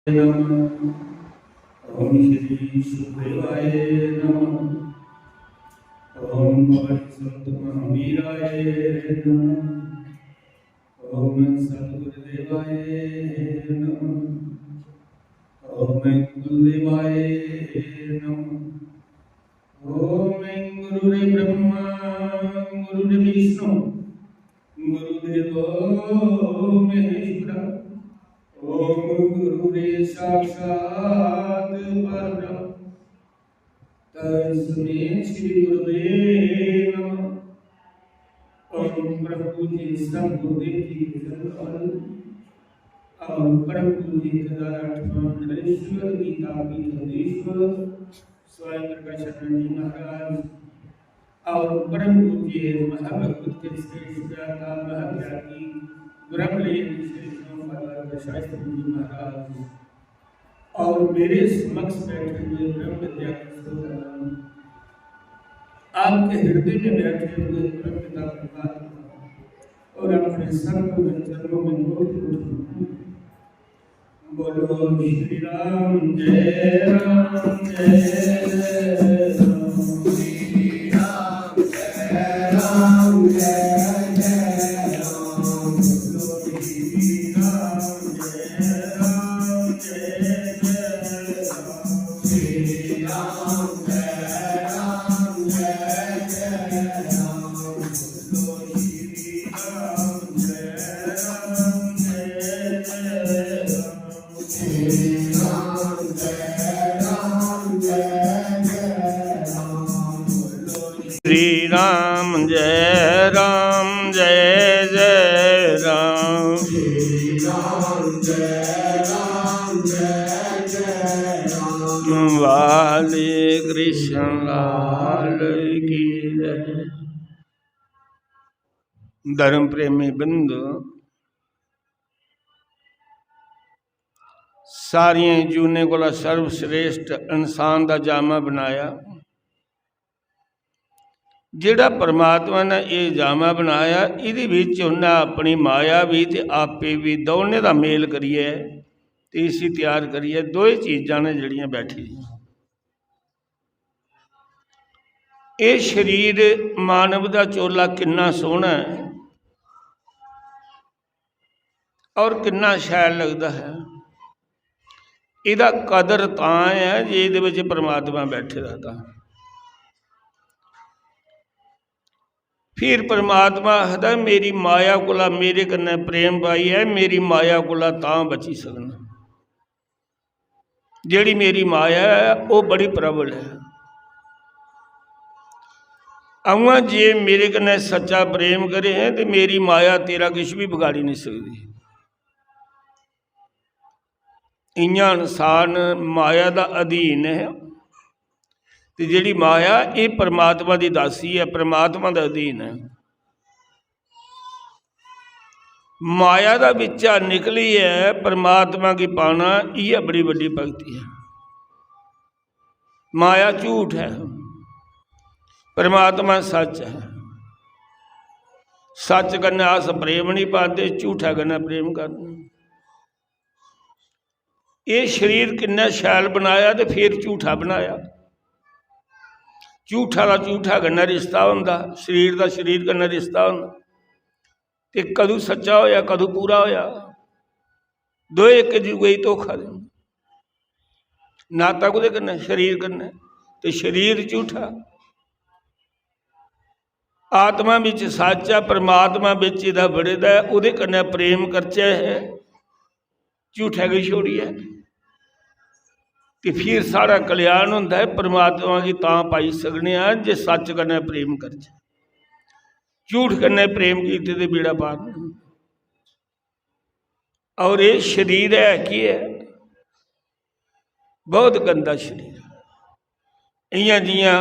नमः। ओम श्री सुखदेवाय नमः। ओम संत महावीराय नमः। ओम सतगुरुदेवाय नमः। ओम गुरुदेवाय नमः। ओम गुरुर्ब्रह्मा गुरुर्विष्णु गुरुदेवो महेश्वरा। ओम गुरुरे साक्षात् परब्रह्म तस्मै श्री गुरुवे नमः। ओम प्रभु जी सब गुरुदेव जी के जन्म और परम गुरु जी केदारेश्वर गीता पीठधीश्वर स्वयं प्रकाशानंद जी महाराज और परम गुरु जी महाभक्त के श्रेष्ठ ज्ञाता महाज्ञानी ब्रह्मलीन शास्त्री जी महाराज और मेरे समक्ष बैठे हुए ब्रह्म विद्या के स्रोतगण, आपके हृदय में बैठे हुए ब्रह्म पिता परमात्मा और अपने सर्व चरणों में बोलो श्री राम जय राम जय राम श्री राम जय राम जय श्री राम जय राम जय जय राम। श्री राम जय राम जय जय राम। वाले कृष्ण लाल की जय। धर्म प्रेमी बिंदु सारिया जूने को सर्वश्रेष्ठ इंसान का जामा बनाया। जिहड़ा परमात्मा ने यह जामा बनाया ये उन्हें अपनी माया भी ते आपे भी दोने का मेल करिए तो इसी तैयार करिए। दो ही चीज़ां ने जड़ियाँ बैठी। ये शरीर मानव का चोला कितना सोहना है और कितना शैल लगता है। इसका कदर तां है जे ये परमात्मा बैठे रहता। फिर परमात्मा आखदा मेरी माया कोला मेरे कन्ने प्रेम पाई है, मेरी माया कोला तां बची सकना। जिहड़ी मेरी माया है वो बड़ी प्रबल है। अवा जे मेरे कन्ने सच्चा प्रेम करे है तो मेरी माया तेरा कुछ भी बिगाड़ी नहीं सकती। इयां इंसान माया का अधीन है तो जिहड़ी माया ये परमात्मा की दासी है, परमात्मा का अधीन है। माया का बिच्चा निकली है परमात्मा की पाना, यह बड़ी बड़ी भक्ति है। माया झूठ है, परमात्मा सच है। सच कन्ने आस प्रेम नहीं पाते, झूठा कन्ने प्रेम करते। ये शरीर किन्ना शैल बनाया तो फिर झूठा बनाया। झूठा का झूठा कन्ने रिश्ता होंदा, शरीर का शरीर कन्ने रिश्ता होंदा। ते कदू सच्चा होया कदू पूरा होया, दो एक दूए ही धोखा देंगे। नाता कुदे कन्ने शरीर कन्ने, ते शरीर झूठा। आत्मा विच सच है, परमात्मा विच इहदा बड़ेदा है। उहदे कन्ने प्रेम करचे है, झूठा की छोड़िए कि फिर सारा कल्याण होंदा है। परमात्मा की तां पाई सकने जे सच कन्ने प्रेम करचे। झूठ कन्ने प्रेम कीते ते बेड़ा पार नहीं। और ये शरीर है कि है बहुत गंदा शरीर। इयां जियां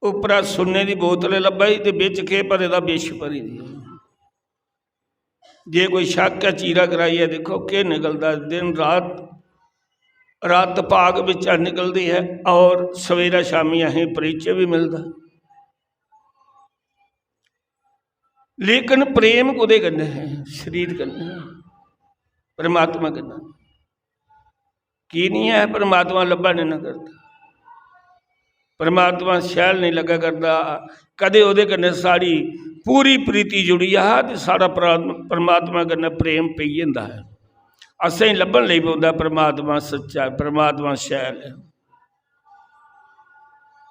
उपरा सुन्ने की बोतल लभाई तो बिच के भरे दा विष भरी दी। जे कोई शक है चीरा कराइए देखो के निकलता। दिन रात रात भाग बिचा निकलती है और सवेरा शामी अहें परिचय भी मिलता। लेकिन प्रेम कुदे कन्ने है, शरीर कन्ने, परमात्मा कन्ने। की नहीं है, परमात्मा लभा नहीं ना करता, परमात्मा शैल नहीं लगा करता। कदे उहदे कन्नै साड़ी पूरी प्रीति जुड़ी आ ते साड़ा परमात्मा कन्नै प्रेम पई जंदा है। असें लभन लई पौंदा परमात्मा सच्चा है, परमात्मा शैल है।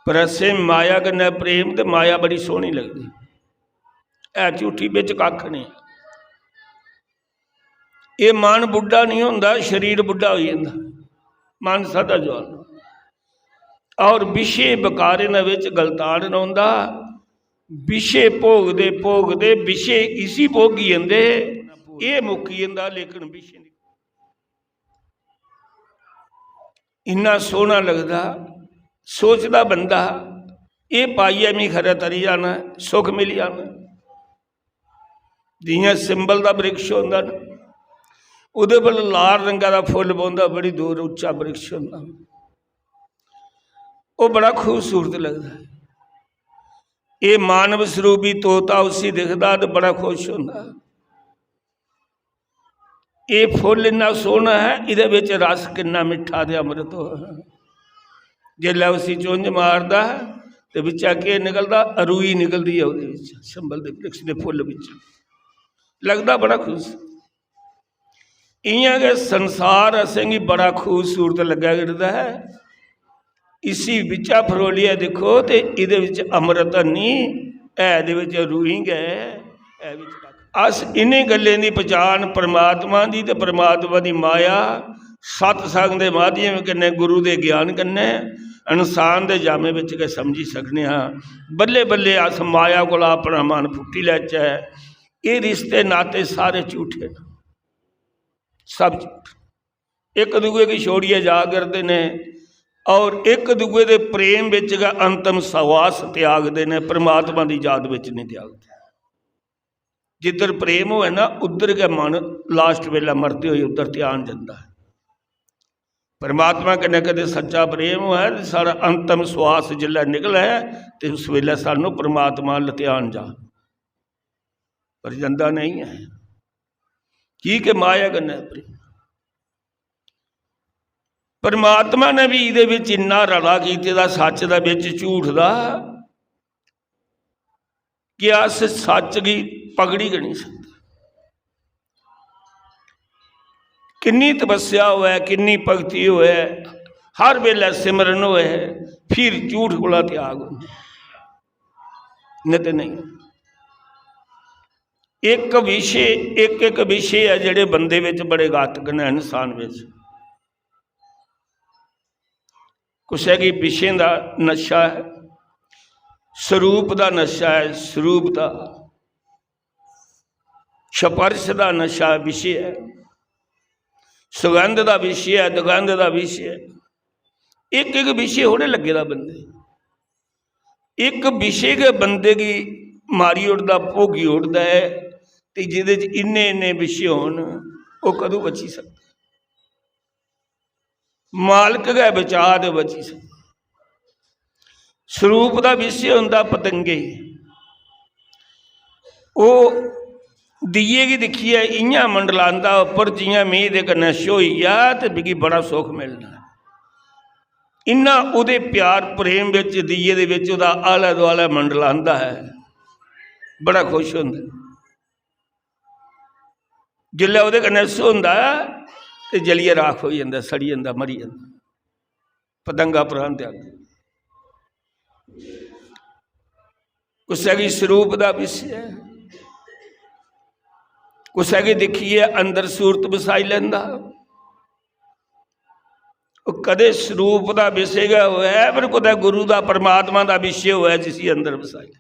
पर असें माया कन्नै प्रेम, ते माया बड़ी सोहनी लगदी है, झूठी, बिच कख नहीं। ये मन बुढ़ा नहीं होंदा, शरीर बुढ़ा हो जाता, मन सदा जवान। और विषे बकारे विच गलतान रौंदा, विषे भोगदे भोगदे विषे इसी भोगी जांदे, ये मुक्की जांदा, लेकिन विषे नहीं। इन्ना सोहना लगदा, सोचदा बंदा ये पाइए मैं खरा तरी जाना, सुख मिल जाना। जियां सिंबल का वृक्ष होंदा ना, उहदे पर लाल रंगा का फुल पौंदा, बड़ी दूर उच्चा वृक्ष होंदा, वो बड़ा खूबसूरत लगता है। ये मानव स्वरूपी तोता उसी दिखता तो बड़ा खुश होंदा। ये फुल इन्ना सोहना है, ये रस किन्ना मिठा ते अमृत हो। जिसलै उसी चुंझ मारदा तो बिचा के निकलता, अरूई निकलती है उहदे विच, संबल दे वृक्ष के फुल विच, लगता बड़ा खुश। इयां के संसार असें गी बड़ा खूबसूरत लग्या करता है। इसी बिचा फरोलिया देखो तो ये अमृत नहीं है, रूही गए। अस इन्हीं गल्लें की पहचान परमात्मा की ते परमात्मा की माया सतसंग के माध्यम कन्नै, गुरु के ज्ञान कन्नै, इंसान के जामे विच के समझी सकने हाँ। बल्ले बल्ले अस माया को अपना मन फुट्टी लैचै। ये रिश्ते नाते सारे झूठे, सब झूठ, एक दूए की छोड़िए जा करते हैं और एक दूए के प्रेम विच अंतम सवास त्यागते हैं, परमात्मा की याद विच नहीं त्यागते। जिधर प्रेम हो ना, उधर का मन लास्ट वेला मरते हुए उधर ध्यान जाता है। परमात्मा कन्नै कदे सच्चा प्रेम है, सारा अंतम श्वास जिला निकला है तो उस वेले सानू परमात्मा अल ध्यान जा, पर जाता नहीं है। की के माया कन्नै प्रेम। परमात्मा ने भी ये इन्ना रला किया सच का बिच झूठ का, कि अस सच की पकड़ी गै नहीं सकते। किन्नी तपस्या होए, किन्नी भगती होए, हर वेले सिमरन होए, फिर झूठ को त्याग हो, नहीं तो नहीं। एक विषय, एक एक विषय है जिहड़े बंदे विच बड़े घातक ने, इंसान विच। कुछ है कि विषय का नशा है, स्वरूप का नशा है, स्वरूप का, स्पर्श का नशा विषय है, सुगंध का विषय है, दुगंध का विषय है। एक एक विषय होने लगे दा बंदे, एक विषय के बंदे की मारी उठता, भोगी उठता है, तो जिदे इन्ने इन्ने विषय होन, वो कदों बची सकता? मालक का बचा तो बची सकता। स्वरूप का विषय होंदा पतंगे, वो दिए की दिखिए इं मंडलांदा उपर जियां मीह के कन्नै छोई आ, तो मिगी बड़ा सुख मिलना। इन्ना उहदे प्यार प्रेम विच दिए दे विच उहदा आला दुआला मंडलांदा है, बड़ा खुश होंदा। जिल्लै उहदे कन्नै सोंदा तो जलिए राख हो जाता, सड़ी जाता, मरी जाता, पतंगा प्राण त्याग। कुछ है स्वरूप का विषय है, कुछ है देखिए अंदर सूरत बसाई लेंदा। कदे स्वरूप का विषय होया, पर कुछ गुरु का परमात्मा का विषय होया जिसी अंदर बसाई,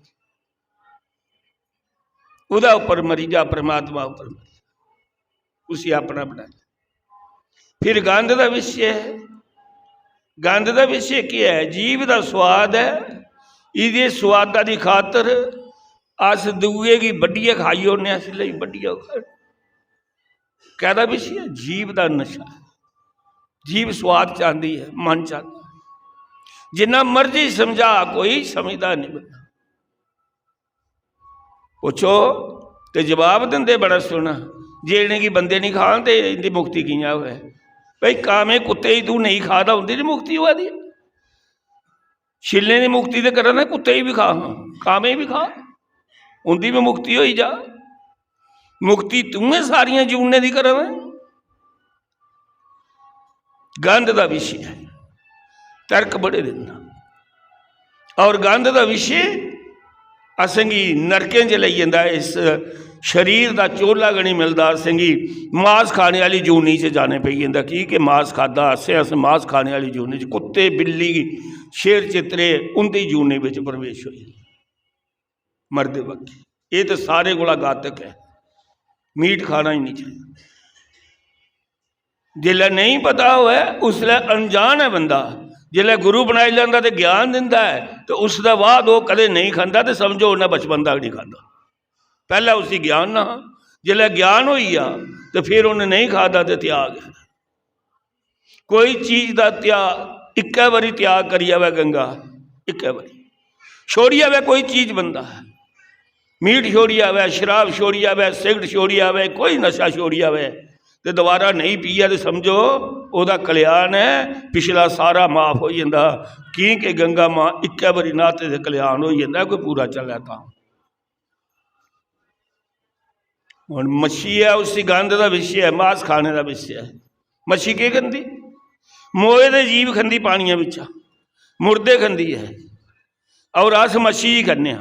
उहदा उपर मरी जा, परमात्मा उपर मरी, उसी अपना बनाया। फिर गंध का विषय है, गंध का विषय क्या है? जीव का स्वाद है। ये स्वादा की खातर अस दूए की बड्डिया खाई होने, इसलिए बड्डिया कहता विषय है जीव का नशा। जीव स्वाद चाहती है, मन चाहता है, जिन्ना मर्जी समझा कोई समझदा नहीं बंदा। पूछो तो जवाब देंदे बड़ा सोहना, जे इन्हें की बंदे नहीं खान तो इनकी मुक्ति कियां होए। भाई कामे कुत्ते ही तू नहीं खाता उनकी जी मुक्ति हुआ दी छिले की मुक्ति तो करना कुत्ते ही भी खा कामे भी खा उनकी भी मुक्ति हो जा मुक्ति तुम्हें सारिया जूने की करना गंध का विषय है तर्क बड़े देना और गंध का विषय असंगी नरके च लई जाता इस शरीर का चोला गणी मिलता असंगी मांस खाने वाली जूनी च जाने पी जाता कि मांस खादा अस मांस खाने वाली जूनी च कुत्ते बिल्ली शेर चित्रे उनकी जूनी में प्रवेश हो मरदे वक्त ये तो सारे गुला घातक है मीट खाना ही नहीं चाहिए जिसले नहीं पता हुआ उसले अनजान है बंदा जिसले गुरु बनाई लेंदा तो ज्ञान दिंदा है तो उसके बाद वो कदे नहीं खाता तो समझो उन्हें बचपन तक नहीं खाता पहला उसी ज्ञान ना जिसले ज्ञान हो तो फिर उन्हें नहीं खाता तो त्याग है कोई चीज़ का त्याग एक बारी त्याग करी आवे गंगा एक बारी छोड़ी आवे कोई चीज़ बंदा मीट छोड़ी आवे शराब छोड़ी आवे सिगरेट छोड़ी आवे कोई नशा छोड़ी आवे तो दोबारा नहीं पिया तो समझो वह कल्याण है पिछला सारा माफ हो जाता कि गंगा माँ एक बारी नाते से कल्याण हो जाता कोई पूरा चलिया था हुण मच्छी है उसी गंध का विषय है मांस खाने का विषय है मच्छी के खाती मोए दे जीव खाती पानिया बिचा मुर्दे खाती है और अस मच्छी ही खाने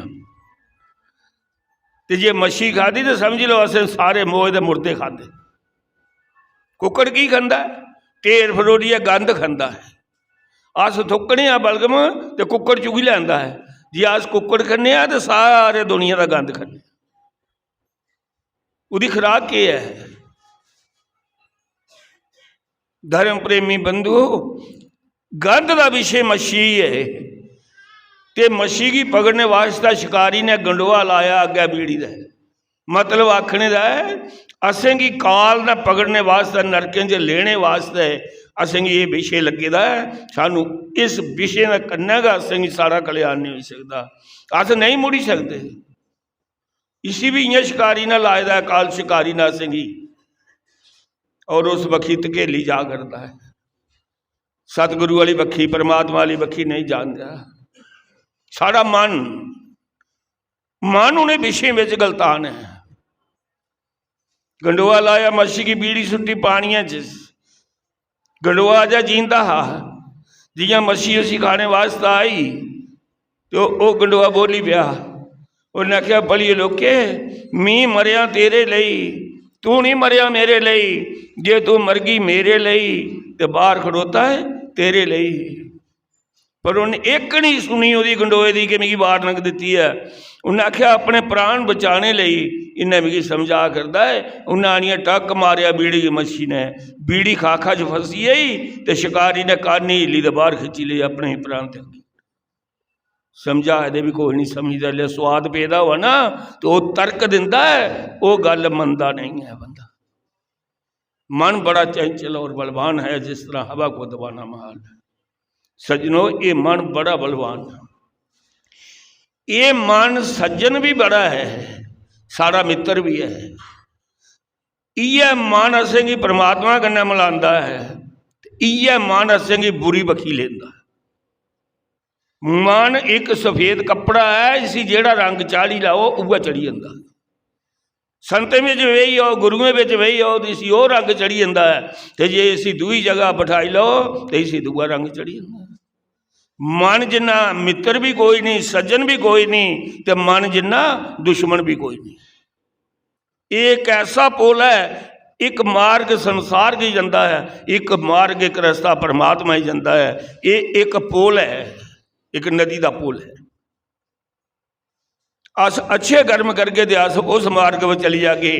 तो जे मच्छी खाधी तो समझ लो अस सारे मोए दे मुर्दे खाते कुकड़ की खांदा ढेर फरोड़िया गंद खांदा है अस थुकने बलगम तो कुकड़ चुगी लैंदा है जे अस कुकड़ खाने तो सारे दुनिया का गंद खाने उसकी खुराक के है धर्म प्रेमी बंधु गंद का विषय मच्छी है तो मच्छी की पकड़ने वास्ते शिकारी ने गंडोआ लाया अगे बीड़ी का मतलब आखने का है असेंगी काल ने पकड़ने वास्ते नरकें च लेने वास्ते असेंगी ये विषय लगे दा है सानू इस विषय का कन्ने का असेंगी सारा कल्याण नहीं हो सकता अस नहीं मुड़ी सकते इसी भी इं शिकारी ने लाए दा काल शिकारी ने असेंगी और उस बखी धकेली जा करता है सतगुरु वाली बखी परमात्मा वाली बखी नहीं जानता साड़ा मन उन्हें विषय में गलतान है गंडोआ लाया मच्छी की बीड़ी सुट्टी पानिया च गंडोआ जा जींदा हा जियां मच्छी उसी खाने वास्ते आई तो वह गंडोआ बोली पिया उन्हें आख्या बलिए लोके मी मरिया तेरे लई तू नहीं मरिया मेरे लई जे तू मर गई मेरे लई तो बाहर खड़ोता है तेरे लई पर उन्हें एक नहीं सुनी वो गंडोए की कि मिगी वार लंघ दी है उन्हें आख्या अपने प्राण बचाने लई इन्हें मिगी समझा करता है उन्हें आनिया टक मारिया बीड़ी की मच्छी ने बीड़ी खाखा च फसी आई तो शिकारी ने कानी हिली तो बाहर खिंची ली अपने ही प्राण तक समझा ये भी कोई नहीं समझता लिया स्वाद पैदा हुआ ना तो वह तर्क दिता है वो गल मनता नहीं है बंदा मन बड़ा चंचल और बलवान है जिस तरह हवा को दबाना महाल है सज्जनों ये मन बड़ा बलवान है ये मन सज्जन भी बड़ा है सारा मित्र भी है इह मन असेंगी परमात्मा कन्नै मिलांदा है इह मन असेंगी बुरी बखी लेंदा मन एक सफेद कपड़ा है इसी जेड़ा रंग चाढ़ी लाओ उगा चढ़ी जाता संतें में वही आओ गुरुएं में वही आओ तो इसी और रंग चढ़ी जाता है तो जे इसी दूई जगह बिठाई लो तो इसी दूआ रंग चढ़ी जाता मन जिन्ना मित्र भी कोई नहीं सज्जन भी कोई नहीं तो मन जिन्ना दुश्मन भी कोई नहीं एक ऐसा पुल है एक मार्ग संसार की जाता है एक मार्ग एक रास्ता परमात्मा ही जाता है ये एक पुल है एक नदी का पुल है अस अच्छे कर्म करके तो अस उस मार्ग में चली जागे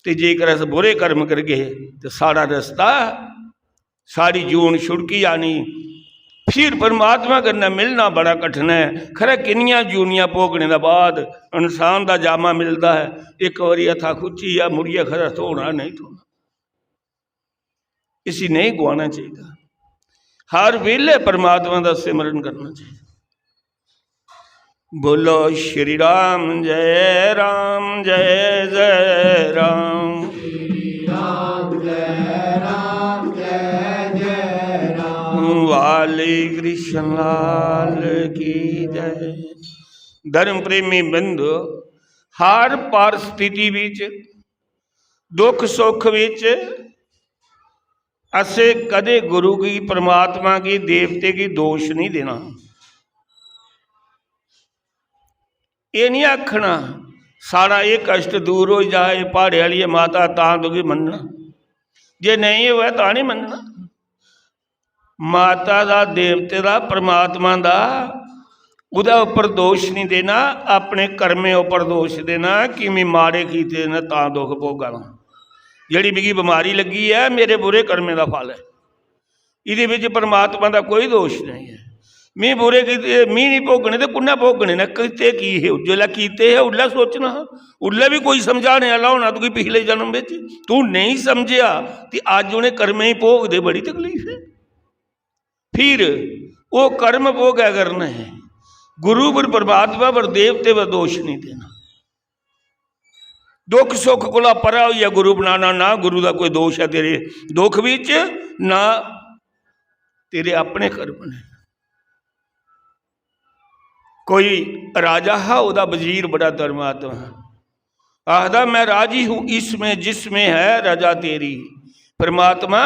तो जेकर अस बुरे कर्म करगे तो सारा रास्ता सारी जून छुड़की आनी फिर परमात्मा करना मिलना बड़ा कठिन है खरे किनिया जूनिया भोगने के बाद इंसान का जामा मिलता है एक बारी हथा खुची या मुड़िया खरा धोना नहीं धोना इसी नहीं गुआना चाहिए हर वेले परमात्मा का सिमरन करना चाहिए बोलो श्री राम जय राम जय जय राम श्री राम जय राम जय वाले कृष्ण लाल की जय। धर्म प्रेमी बंधु, हर परिस्थिति विच दुख सुख विच असे कदे गुरु की, परमात्मा की, देवते की दोष नहीं देना। ये नहीं आखना सारा ये कष्ट दूर हो जाए, पहाड़े वाली माता तां दुखी मनना, जे नहीं हुआ तो नहीं मनना। माता का, देवते का, परमात्मा का उहदे उपर दोष नहीं देना, अपने कर्मे उपर दोष देना कि मैं माड़े कीते ने तां दुख भोगा। जिहड़ी मेरी बीमारी लगी है मेरे बुरे कर्मे का फल है, इहदे विच परमात्मा का कोई दोष नहीं है। मैं बुरे कीते, मैं नहीं भोगने तो कुन्ना भोगने ने, किते की है जिला कीते है उल्ला सोचना, उल्ला भी कोई समझाने वाला होना। तो पिछले जन्म में तू नहीं समझिया तो अज उन्हें कर्म ही भोगदे बड़ी तकलीफ है। फिर वो कर्म भोगा करना है, गुरु पर, परमात्मा पर, देवते पर दोष नहीं देना। दुख सुख कोला परा हो गुरु बनाना, ना गुरु का कोई दोष है तेरे दुख विच, ना तेरे अपने कर्म ने। कोई राजा है, वह वजीर बड़ा धर्मात्मा है, आखदा मैं राजी हूँ इसमें जिसमें है रजा तेरी। परमात्मा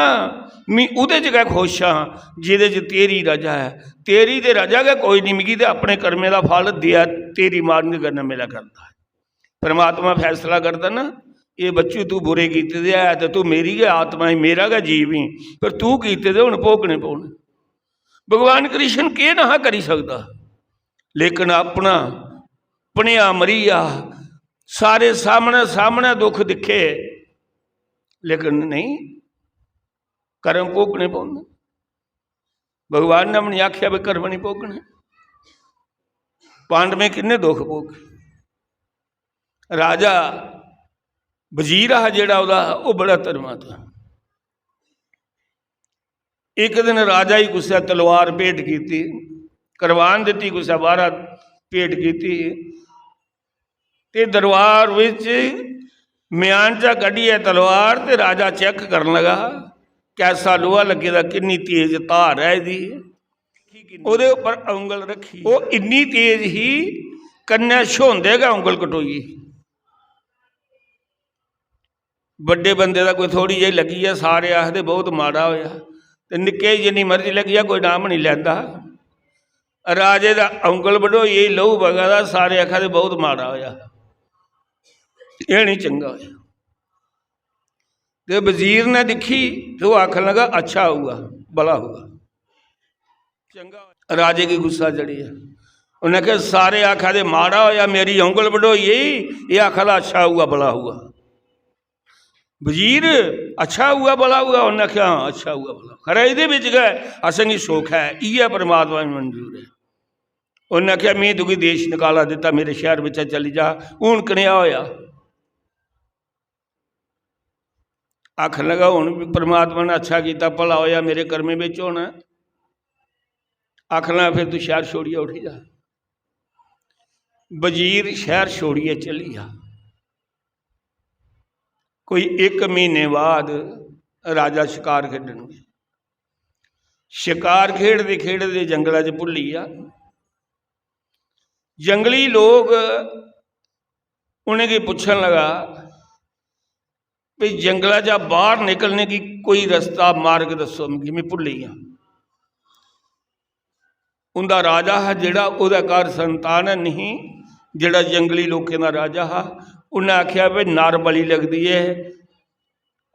मैं उहदे च गै खुश हाँ जिहदे च तेरी रजा है। तेरी तो रजा गै कोई नहीं, मिगी तो अपने कर्मे का फल दिया तेरी मारने करना मेरा करता है। परमात्मा फैसला करता ना, ये बच्चू तू बुरे कीते दे है तो तू मेरी गै आत्मा ही, मेरा गै जीव ही, पर तू कीते दे हुण भोगने पौने। भगवान कृष्ण के ना करी सकता, लेकिन अपना पनिया मरिया सारे सामने सामने दुख दिखे, लेकिन नहीं, कर्म भोगने पौने। भगवान ने अपनी आख्या भी कर्म नहीं भोगने। पांडवें किन्ने दुख भोगे। राजा वजीर आ जिहड़ा वो बड़ा धर्मात्मा। एक दिन राजा ही गुस्सा तलवार भेंट की, करवान दी, गुस्सा बारह भेंट की, ते दरबार विच म्यान चा कढ़ी है तलवार, ते राजा चेक करन लगा कैसा लोहा लगे दा, कितनी तेज धार है इसदी। उहदे उपर उंगल रखी, वो इन्नी तेज ही कन्या छोंदे गै उंगल कटोई। बड़े बंदे का कोई थोड़ी जी लगी है, सारे आखते बहुत माड़ा होया, तो निक्के जिन्नी मर्जी लगी है कोई नाम नहीं लैंदा। राजे का उंगल वढोई यही लहू बगा, सारे आखा बहुत माड़ा होया, यह नहीं चंगा होया। तो वजीर ने दिखी तो आखन लगा अच्छा हुआ, भला हुआ, चंगा। राजे की गुस्सा चढ़ी है, उन्हें कहा सारे आखा दे माड़ा होया, मेरी उंगल वढोई ये आखा अच्छा हुआ भला हुआ। वजीर अच्छा हुआ भला हुआ, उन्हें क्या अच्छा हुआ भला, खरा ये गए असंगी सुख है, इह परमात्मा में मंजूर है। उन्हें क्या मैं तुकी देश निकाला दिता, मेरे शहर में चली जा, हूँ कनिया होया। आखन लगा हूँ भी परमात्मा ने अच्छा किया, भला होया, मेरे कर्मे में होना। आखना फिर तू शहर छोड़िए उठी जा। वजीर शहर छोड़िए चली जा। कोई एक महीने बाद राजा शिकार खेडन गए। शिकार खेडते खेडते जंगलों च भुली आ। जंगली लोग उन्हें पूछन लगा भी जंगलों च बाहर निकलने की कोई रास्ता मार्ग दसो, मैं भुली हाँ। उनका राजा है जिहड़ा उहदा घर संतान है नहीं, जिहड़ा जंगली लोगों का राजा है, उन्हें आख्या भी नर बली लगती है,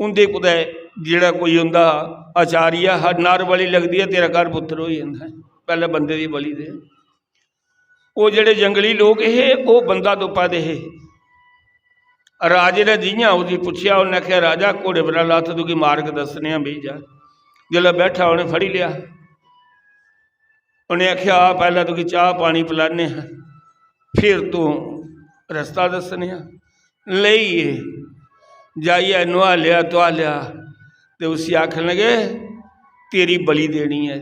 उनके कुदै जिहड़ा कोई उनका आचार्य है नर बली लगती है, तेरा घर पुत्र हो जाता है, पहले बंदे की बली दे। वो जिहड़े जंगली लोग है वो बंदा तुपा दे। राजे ने जियां उसकी पूछया, उन्हें आख्या राजा घोड़े पर लत्थ तू की मार्ग दसने बी जा। जिसलै बैठा उन्हें फड़ी लिया, उन्हें आख्या पहला तुकी चाह पानी पिलाने, फिर तू रस्ता दसने। लईए जाइए नुहा लिया तुहा लिया, तो उसी आखन लगे तेरी बली देनी है।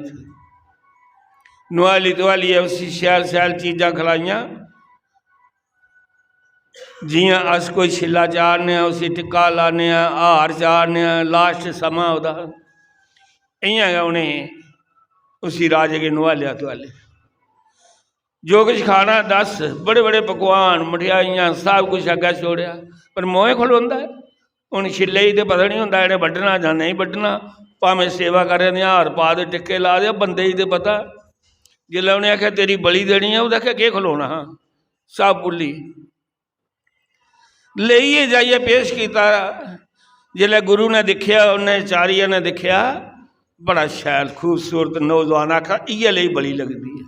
नुहाली तुहाली है, उसी शैल शैल चीज़ां खलाइया, जियां अस कोई छिला चाढ़ने, उसी टिक्का लाने, हार चाढ़ने, लास्ट समा उहदा इयां गै उन्हें उसी राजे के नवालिया तुआले जो कुछ खाना दस बड़े बड़े पकवान मठियाइयां सब कुछ अग्गे छोड़िया पर मोह खलोंदा है। हुण छिले ही तो पता नहीं होंदा इन्हें वड्ढना जां नहीं वड्ढना, भावें सेवा करे ने हार पा दे टिक्के ला दे, बंदे ही तो पता। जिसलै उन्हें आख्या तेरी बली देनी है, उन्हें आख्या केह् खलोना, हाँ सब भुल्ली लेइए जाइए पेश किया। जिसलै गुरु ने दिखिया, उन्हें चारिया ने दिखिया बड़ा शैल खूबसूरत नौजवान, आखा इयै लेई बली लगती है,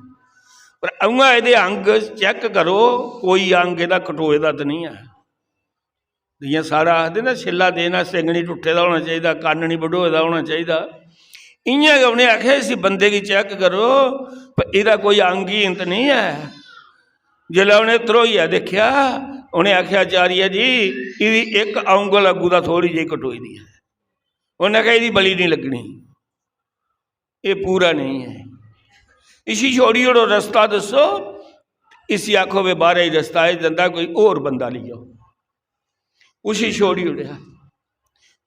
पर उआं ये अंग चैक करो कोई अंग इहदा कटोए का तो नहीं है। जियां सारा आखते ना छिला देना सिंग नहीं टुटे का होना चाहिए, कन्न नहीं वढोए का होना चाहिए, इयां गै उन्हें आख्या इस बंदे की चैक करो पर इहदा कोई अंग ही तो नहीं है। जिसलै उन्हें धरोइया देखिया, उन्हें आख्या आचार्य जी इहदी एक औंगल अग्गू का थोड़ी जी कटोई दी है। उन्हें आख्या इहदी बली नहीं लगनी, ये पूरा नहीं है, इसी छोड़ी ओड़ो, रस्ता दसो। इसी आखो वे बाहर ही रस्ता है जंदा, कोई और बंदा लियो, उसी छोड़ी उड़िया।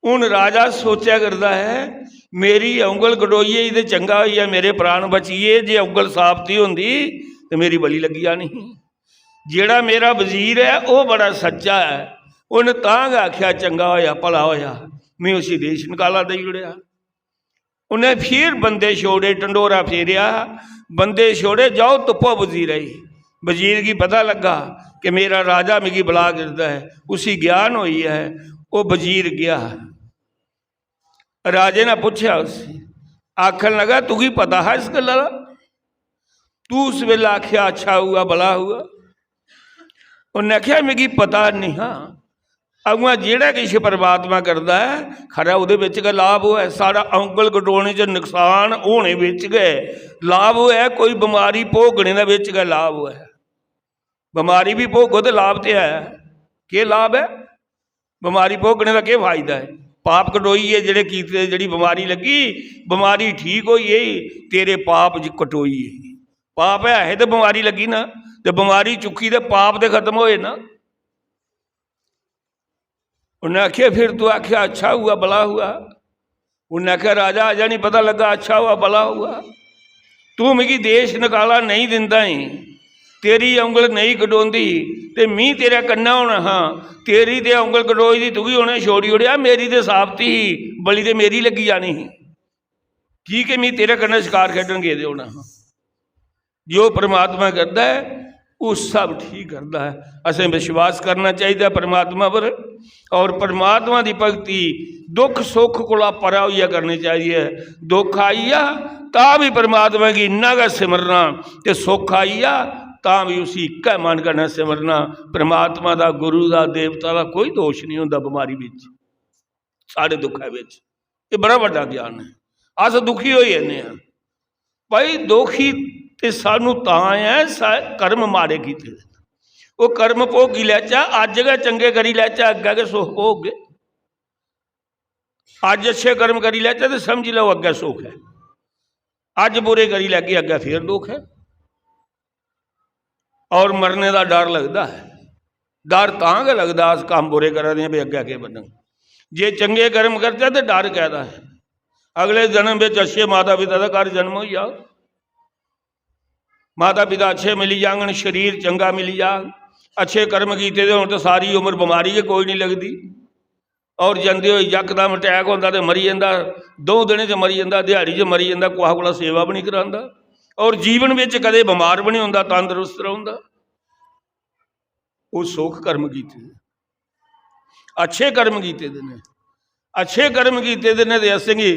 हुण राजा सोचा करता है मेरी औंगल कटोईए तो चंगा होइया, मेरे प्राण बचीए, जे औंगल साबती होंदी तो मेरी बली लगी जानी। जेड़ा मेरा वजीर है वह बड़ा सच्चा है, उन्हें तां गै आख्या चंगा होया भला होया, मैं उसी देश निकाला दई उड़िया। उन्हें फिर बंदे छोड़े, टंडोरा फेरिया, बंदे छोड़े, जाओ तुप्पो वजीर आई। वजीर की पता लगा कि मेरा राजा मिगी बुला करता है, उसी ज्ञान हुई है, वो वजीर गया। राजे ने पूछा उससे, आखन लगा तुगी पता है इस गल का? तू उस वेले आख्या अच्छा हुआ भला हुआ? उन्हें आख्या मिगी पता नहीं। हाँ अगुआ जेड़ा किश परमात्मा करता है खरा उहदे विच गै लाभ होया, सारा औंगल कटोने च नुकसान होने विच गै लाभ होया, कोई बीमारी भोगने दा विच गै लाभ होया। बीमारी भी भोगो तो लाभ तो है, के लाभ है बीमारी भोगने का, क्या फायदा है? पाप कटोई है जेड़े कीते, जिहड़ी बीमारी लगी बीमारी ठीक होई है, तेरे पाप कटोई है। पाप है तो बीमारी लगी ना, तो बीमारी चुकी तो पाप तो खत्म होए ना। उन्हें आख्या फिर तू आख्या अच्छा हुआ भला हुआ? उन्हें आख्या राजा अजा नहीं पता लगा अच्छा हुआ भला हुआ, तू मिगी देश निकाला नहीं दिंदा ही, तेरी औंगल नहीं कटोंदी ते मी तेरा कन्ना होना, हाँ तेरी तो औंगल कटोई दी तुगी उन्हें छोड़ी उड़िया, मेरी तो साबती ही, बली तो मेरी लगी जानी ही, ठीक है मैं तेरे कन्ने शिकार खेडन गेदे होना। हाँ जो परमात्मा करता है वो सब ठीक करता है, असें विश्वास करना चाहिए परमात्मा पर, और परमात्मा की भगती दुख सुख को परा होइया करनी चाहिए। दुख आईया ता भी परमात्मा की इन्ना का सिमरना, तो सुख आईया ता भी उसी एक मन करना सिमरना। परमात्मा का गुरु का देवता का कोई दोष नहीं होता बीमारी विच, साढ़े दुखा विच, ये बड़ा बड़ा ज्ञान है। अस दुखी हो जाने भाई, दुखी तो सानू तां है कर्म माड़े कीते, वो कर्म भोगी लैचा, अज गै चंगे करी लैचा अग्गे के सुख भोग गए, अज अच्छे कर्म करी लैचा तो समझ लो अग्गे सुख है, अज बुरे करी लैगे अग्गे फिर दुख है। और मरने का डर लगता है, डर तां गै लगता अस काम बुरे करा दे भी अग्गे अगे बनन, जे चंगे कर्म करते तो डर कहता है अगले जन्म में अच्छे माता पिता का घर जन्म हो जाओ, माता पिता अच्छे मिली जान, शरीर चंगा मिली जा, अच्छे कर्म किए हो तो सारी उम्र बीमारी है कोई नहीं लगती, और जाते हो यकदम अटैक होता तो मरी जाता, 2 दिन च मरी जाता, दिहाड़ी च मरी जाता, कुछ को सेवा भी नहीं कराता, और जीवन में कदे बीमार भी नहीं होता, तंदुरुस्त रहता। वो सुख कर्म किए, अच्छे कर्म किए ने, अच्छे कर्म किए ने तो असेंगी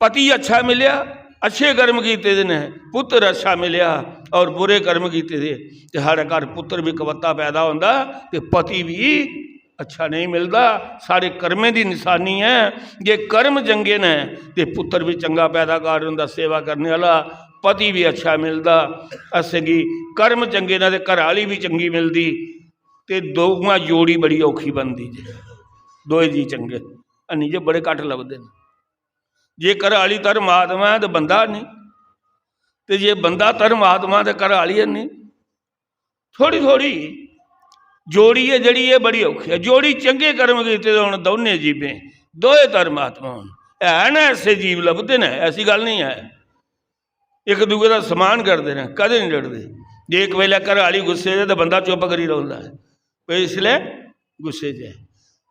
पति अच्छा मिलया, अच्छे कर्म किए ने पुत्र अच्छा मिलया, और बुरे कर्म किए थे साढ़े घर पुत्र भी कवत्ता पैदा होंदा ते पति भी अच्छा नहीं मिलता। साढ़े कर्में की निशानी है, जे कर्म चंगे ने तो पुत्र भी चंगा पैदा कर होंदा, सेवा करने वाला, पति भी अच्छा मिलता। असेंगी कर्म चंगे ने तो घरवाली भी चंगी मिलती, तो दोवां जोड़ी बड़ी औखी बनती जे, दोए जी चंगे अन्नी जे बड़े घट लभदे ने। जे घरवाली धर्मात्मा है तो बंदा नहीं, तो जे बंदा धर्मात्मा तो घरवाली है नहीं, थोड़ी थोड़ी जोड़ी है जड़ी है बड़ी औखी है। जोड़ी चंगे कर्म किए होने दोने जीवें, दोए धर्मात्मा है ना, ऐसे जीव लभदे ने, ऐसी गल नहीं है। एक दूए का समान करते हैं, कदे नहीं लड़ते। जे एक वेले घर वाली गुस्से से तो बंदा चुप करी रहा है, इसलिए गुस्से च है।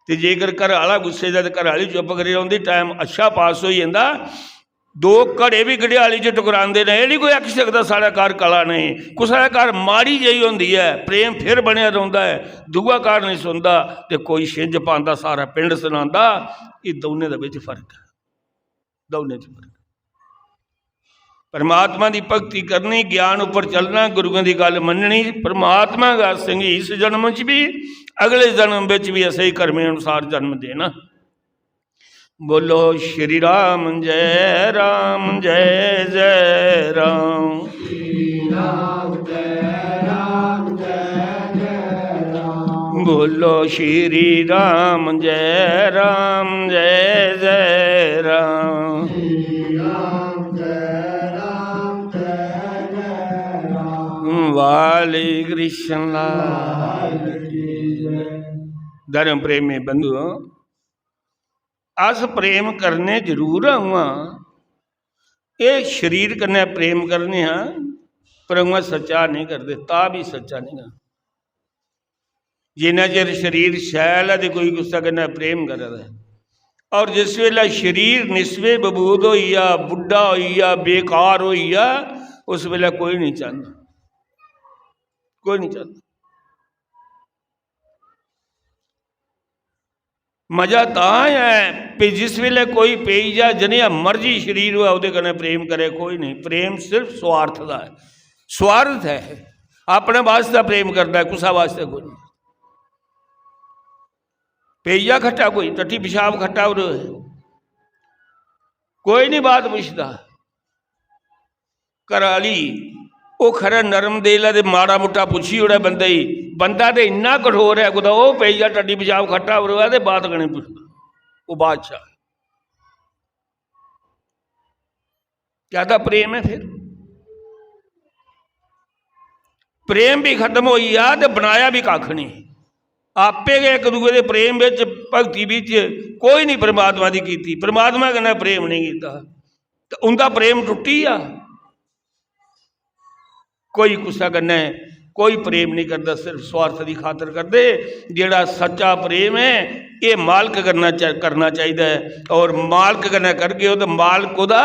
तो जेकर घर वाला गुस्से से तो घर वाली चुप करी रही, टाइम अच्छा पास हो जाता। दो घड़े भी घड़ियाली च टकराते हैं, ये नहीं कोई आख सकता साड़ा घर कला नहीं। कुछ घर माड़ी जी होंगी है, प्रेम फिर बनया रहा है, दूआ घर नहीं सुनता तो कोई छिंज पाता, सारा पिंड सुना। ये दोनों के फर्क है, दोनों च फर्क। परमात्मा की भगती करनी, ज्ञान उपर चलना, गुरुओं की गल मननी, परमात्मा का संगी इस जन्म च भी अगले जन्म भी ऐसे ही कर्मे अनुसार जन्म देना। बोलो श्री राम जय राम, जय जय राम। बोलो श्री राम जय राम, जय जय राम। वाले कृष्ण धर्म प्रेमी बंधुओं, अस प्रेम करने जरूर हुआ, ये शरीर कन्नै प्रेम करने हाँ, पर हुआ सच्चा नहीं करते, ता भी सच्चा नहीं है। जिन्ना चेर शरीर शैल है तो कोई गुस्सा कन्नै प्रेम करता है, और जिस वेला शरीर निस्वे बबूद होइया, बुढ़ा होइया, बेकार होइया, उस वेला कोई नहीं चाहता, कोई नहीं चाहता। मजा ता है भी जिस वेले कोई पेई जा, जनिया मर्जी शरीर हुआ उहदे कन्नै प्रेम करे, कोई नहीं। प्रेम सिर्फ स्वार्थ का है, स्वार्थ है, अपने वास्ते प्रेम करता है, कुसा वास्ते कोई नहीं। पेइया खट्टा कोई, टट्टी पेशाब खट्टा हो, कोई नहीं बात पुछता। कराली वो खरा नरम दिल है, माड़ा मुट्टा पुछी उड़ा बंदा ही, बंदा तो इन्ना कठोर है, कुछ वो पेइया टट्टी पेशाब खट्टा हो रहा है, बात कहीं पुछता वो बादशाह। क्या था प्रेम है? फिर प्रेम भी खत्म हो गया तो बनाया भी कख नहीं। आपे गए एक दूए के प्रेम विच, भगती विच कोई नहीं परमात्मा की की, परमात्मा कन्नै प्रेम नहीं किया तो उनका प्रेम टुटी आ। कोई गुस्सा करना है, कोई प्रेम नहीं करता, सिर्फ स्वार्थ की खातर करते। जेड़ा सच्चा प्रेम है ये मालक करना चाहिए, और मालक कन्नै करके तो मालक उहदा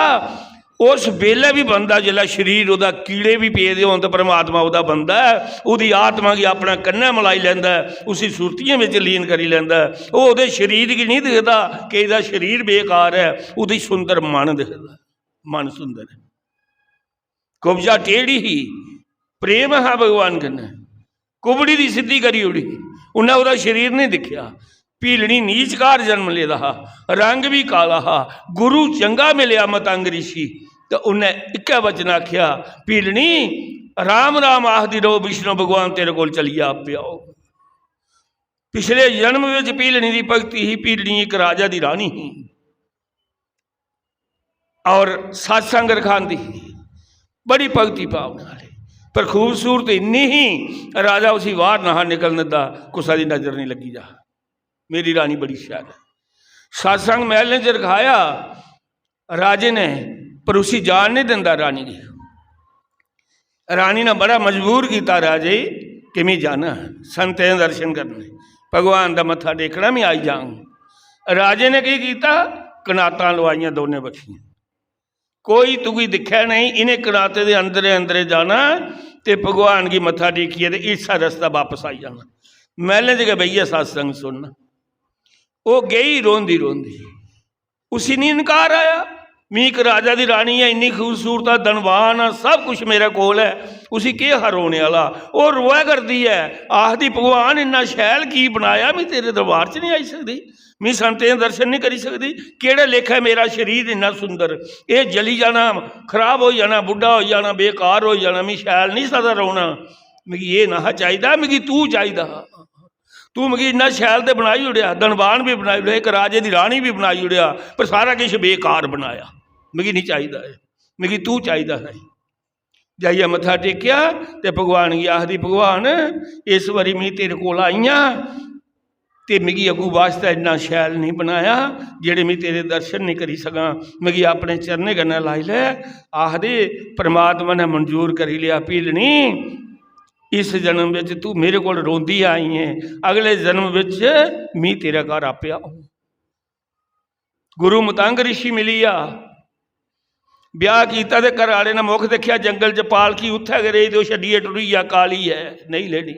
उस वेले भी बनता जिला शरीर उहदा कीड़े भी पे दे होण तो परमात्मा उहदा बनता है, उहदी आत्मा की अपना कन्नै मलाई लैंदा, उसी सुरतियां में लीन करी लैंदा। वो उहदे शरीर की नहीं दिखता कि इहदा शरीर बेकार है, उहदी सुंदर मन दिखदा, मन सुंदर है। कुब्जा टेढ़ी ही प्रेम है भगवान कन्नै, कुबड़ी दी सीधी करी उड़ी, उन्हें उहदा शरीर नहीं दिखिया। भीलनी नीचकार जन्म लेदा हा, रंग भी काला हा, गुरु चंगा मिलिया मतंग ऋषि, तो उन्हें एक वचन आख्या, भीलनी राम राम आखदी रहो, विष्णु भगवान तेरे कोल चली आ पियाओ। पिछले जन्म में भीलनी की भगती ही, भीलनी एक राजा की रानी ही, और सत्संग रखांदी ही, बड़ी भगती भावना वाली, पर खूबसूरत इन्नी ही राजा उसी बाहर नहा निकलने का कुसा की नज़र नहीं लगी। जा मेरी रानी बड़ी शायद है, सत्संग महल ने रखाया राजे ने, पर उसी जान नहीं दिंदा रानी की। रानी ने बड़ा मजबूर किया राजे कि मैं जाना संत दर्शन करने, भगवान का मत्था टेकना, मैं आई जाऊँ। राजे ने की किया, कनातां लवाइया दोने बखियां, कोई तुगी दिखा नहीं, इन्हें कनाते के अंदरे अंदरे जाना तो भगवान की मत्था टेकिए तो इसा रास्ता वापस आई जाना। महल जगह भैया सत्संग सुनना, वो गई रोंदी रोंदी, उसी नहीं इनकार आया, मैं एक राजा की रानी है, इन्नी खूबसूरत धनवान है, सब कुछ मेरे कोल है, उसी के हर रोने वाला। वो रोया करती है, आखदी भगवान इन्ना शैल की बनाया, मैं तेरे दरबार च नहीं आई सकती, मैं संतें दर्शन नहीं करी सकती, केड़े लेखा मेरा शरीर इन्ना सुंदर, ये जली जाना, खराब हो जाना, बुढ़ा हो जाना, बेकार हो जाना, मैं शैल नहीं सदा रोना, मिगी ये ना चाहिए, मिगी तू चाहिए, तू मिगी इन्ना शैल तो बनाई उड़िया, धनवान भी बनाई उड़िया, एक राजे की रानी भी बनाई उड़िया, पर सारा कुछ बेकार बनाया, मिगी नहीं चाहिए है, मिगी तू चाहिए है। जाइए मत्था टेकिया तो भगवान की आखदी, भगवान इस बारी मैं तेरे कोल आई हाँ, ते मिगी अगू वास्ते इन्ना शैल नहीं बनाया जेड़े मैं तेरे दर्शन नहीं करी सकां, मिगी अपने चरने कन्नै लाई लै। आखदे परमात्मा ने मंजूर करी लिया, भीलनी इस जन्म विच तू मेरे को रोंदी आई है, अगले जन्म विच मैं तेरे घर आपे आऊं। गुरु मतंग ऋषि मिली आ, ब्याह किया तो घर वाले ने मुख देखिया जंगल च पालकी उत्थे गई तो छड्डिए टुरी आ, काली है नहीं लेनी।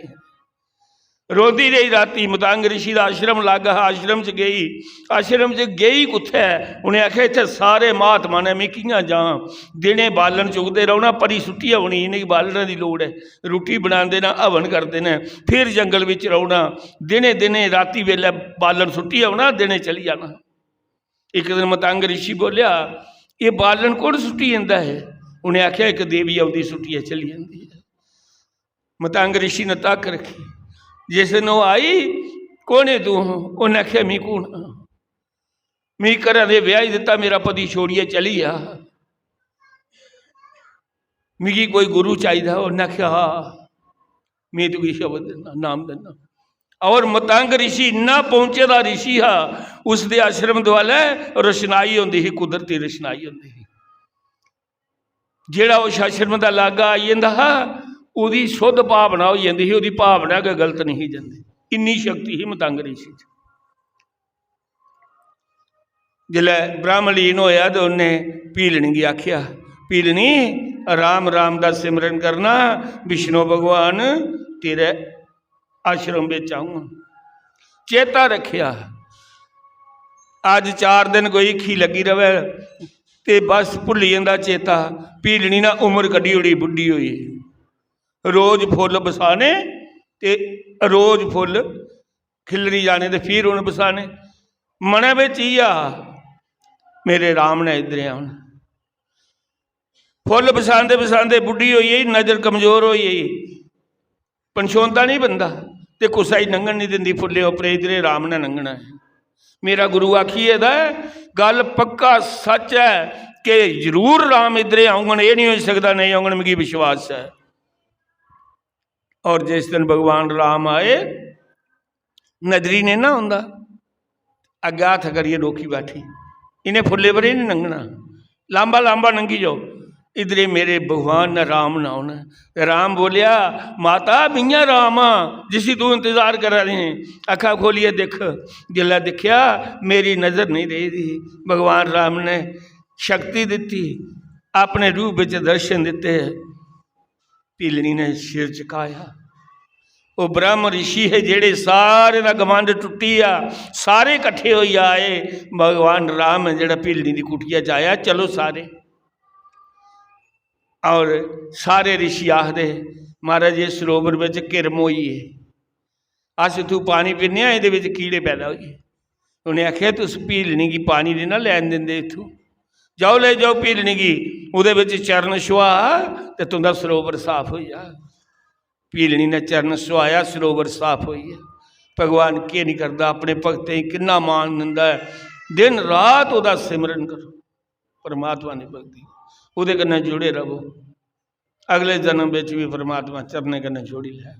रोंदी रही राती, मतंग ऋषि का आश्रम लग, आश्रम च गई, आश्रम च गई कुत्थे, उन्हें आख्या इत्थे सारे महात्मा ने, मैं कियां जा, दिने बालन चुकते रहोना, परी सुट्टी होनी, इन्हें बालना की लोड़ है, रोटी बनाते ना हवन करते हैं, फिर जंगल में रहोना, दिने दिने राती वेले बालन सुट्टी होना, दिने चली जाना। एक दिन मतंग ऋषि बोलिया ये बालन कौन सुट्टी जाता है, उन्हें आख्या एक देवी आउंदी सुट्टी चली जाती है। मतंग ऋषि ने तक रखी, जिस दिन वो आई कौन है तू, उन्हें आख्या मैं कौन, मैं घर दे ब्याह ही दिता, मेरा पति छोड़िए चली आ, मिगी कोई गुरु चाहिए। उन्हें आख्या हाँ मैं तुझे शब्द देना, नाम देना। और मतंग ऋषि इन्ना पहुंचे दा ऋषि हा, उसके आश्रम द्वाले रोशनाई होंदी ही, कुदरती रोशनाई होंदी ही, जेड़ा उस आश्रम का लागा आई जाता हा उसकी शुद्ध भावना हो जाती ही, उसकी भावना के गलत नहीं जाती, इन्नी शक्ति ही मतंग ऋषि। जिले ब्राह्मणलीन होया तो उन्हें भीलनी की आख्या, भीलनी राम राम का सिमरन करना, विष्णु भगवान तेरे आश्रम में आऊँगा। चेता रखिया अज 4 दिन कोई खी लगी रवे तो बस भुली जाता चेता। भीलनी ना उम्र कड़ी उड़ी बुढ़ी हुई, रोज फुल बसाने ते रोज फुल खिलरी जाने ते फिर उन्हें बसाने, मने में ही आ मेरे राम ने इधर आना। फुल बसाते बसाते बुढ़ी हुई, नज़र कमजोर हुई, पनछोंदा नहीं बंदा, तो कुसाई लंघन नहीं देंदी, फुले उपरे इधरे राम ने लंघना है। मेरा गुरु आखिए गल पक्का सच है कि जरूर राम इधरे आऊंगन, ये नहीं हो सकता नहीं आऊंगन, मुझे विश्वास है। और जिस दिन भगवान राम आए नजरी ने ना होंदा, अगे हथ करिए रोकी बैठी, इन्हें फुले पर नहीं लंघना, लांबा लांबा लंघी जाओ, इधरे मेरे भगवान ने राम ना होना। राम बोलिया माता मियाँ राम जिसी तू इंतजार करा रही है, अखा खोलिए देख, जिला देखिया मेरी नज़र नहीं रही थी, भगवान राम ने शक्ति दी, अपने रूप में दर्शन दिते। भीलनी ने सिर झुकाया, वो ब्रह्म ऋषि है जेड़े सारे का गमंड टुटी आ, सारे इकट्ठे हो आए, भगवान राम है जेड़ा भीलनी की कुटिया च आया, चलो सारे। और सारे ऋषि आखदे महाराज ये सरोवर में किरम हुई है, अस तू पानी पीने ये कीड़े पैदा हुए। उन्हें आख्या तुस भीलनी की पानी नहीं ना लैन देंदे, इथों जाओ ले जाओ भीलनी की, वो चरण छुआ तो तुंदा सरोवर साफ हो जा। भीलनी ने चरण छुआया, सरोवर साफ हो गया। भगवान के नहीं करता, अपने भगतें किन्ना मान दिंदा है, दिन रात वह सिमरन करो, परमात्मा ने भगती उहदे कन्नै जुड़े रहो, अगले जन्म में भी परमात्मा चरने कन्नै जोड़ी लै।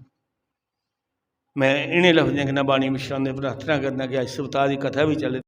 मैं इन्हें लफ्ज़ों कन्नै बाणी विछांदे प्रार्थना करना कि अज सप्ताह की कथा भी चले।